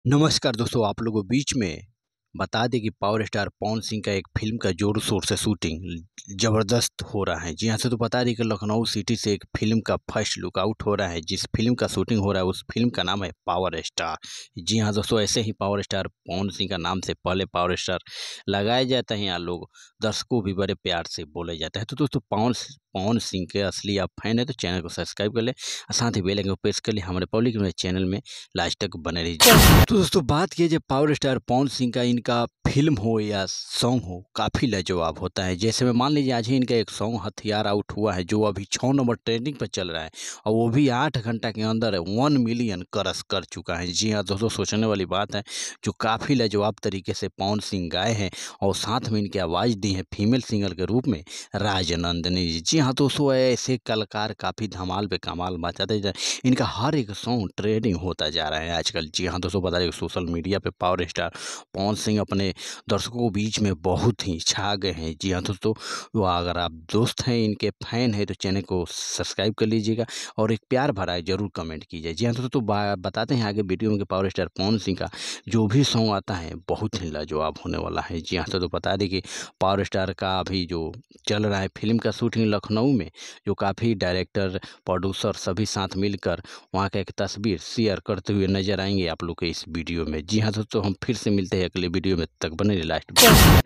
नमस्कार दोस्तों, आप लोगों को बीच में बता दें कि पावर स्टार पवन सिंह का एक फ़िल्म का ज़ोर-शोर से शूटिंग ज़बरदस्त हो रहा है। जी हाँ, तो बता दें कि लखनऊ सिटी से एक फ़िल्म का फर्स्ट लुक आउट हो रहा है। जिस फ़िल्म का शूटिंग हो रहा है, उस फ़िल्म का नाम है पावर स्टार। जी हाँ दोस्तों, ऐसे ही पावर स्टार पवन सिंह का नाम से पहले पावर स्टार लगाए जाते हैं। यहाँ लोग दर्शकों भी बड़े प्यार से बोले जाते हैं। तो दोस्तों पवन सिंह के असली आप फैन हैं तो चैनल को सब्सक्राइब कर लें और साथ ही बेल आइकन को प्रेस कर लें। हमारे पब्लिक न्यूज़ चैनल में लास्ट तक बने रहिए। तो दोस्तों बात कीजिए पावर स्टार पवन सिंह का, इनका फ़िल्म हो या सॉन्ग हो, काफ़ी लाजवाब होता है। जैसे में मान लीजिए आज ही इनका एक सॉन्ग हथियार आउट हुआ है, जो अभी 6 नंबर ट्रेंडिंग पे चल रहा है और वो भी 8 घंटा के अंदर 1 मिलियन क्रॉस कर चुका है। जी हाँ दोस्तों, सोचने वाली बात है। जो काफ़ी लाजवाब तरीके से पवन सिंह गाए हैं और साथ में इनकी आवाज़ दी है फीमेल सिंगर के रूप में राजनंदनी जी। जी हाँ दोस्तों, ऐसे कलाकार काफ़ी धमाल पे कमाल मचाते जा, इनका हर एक सॉन्ग ट्रेंडिंग होता जा रहा है आजकल। जी हाँ दोस्तों, बता दें सोशल मीडिया पे पावर स्टार पवन सिंह अपने दर्शकों के बीच में बहुत ही छा गए हैं। जी हाँ दोस्तों, वो अगर आप दोस्त हैं, इनके फैन हैं तो चैनल को सब्सक्राइब कर लीजिएगा और एक प्यार भरा ज़रूर कमेंट कीजिए। जी हाँ दोस्तों, तो बताते हैं आगे वीडियो में कि पावर स्टार पवन सिंह का जो भी सॉन्ग आता है बहुत ही लाजवाब होने वाला है। जी हाँ तो बता दें कि पावर स्टार का अभी जो चल रहा है फिल्म का शूटिंग लखनऊ में, जो काफ़ी डायरेक्टर प्रोड्यूसर सभी साथ मिलकर वहाँ का एक तस्वीर शेयर करते हुए नजर आएंगे आप लोग के इस वीडियो में। जी हाँ दोस्तों, हम फिर से मिलते हैं अगले वीडियो में, तब तक बने रहिए लास्ट में।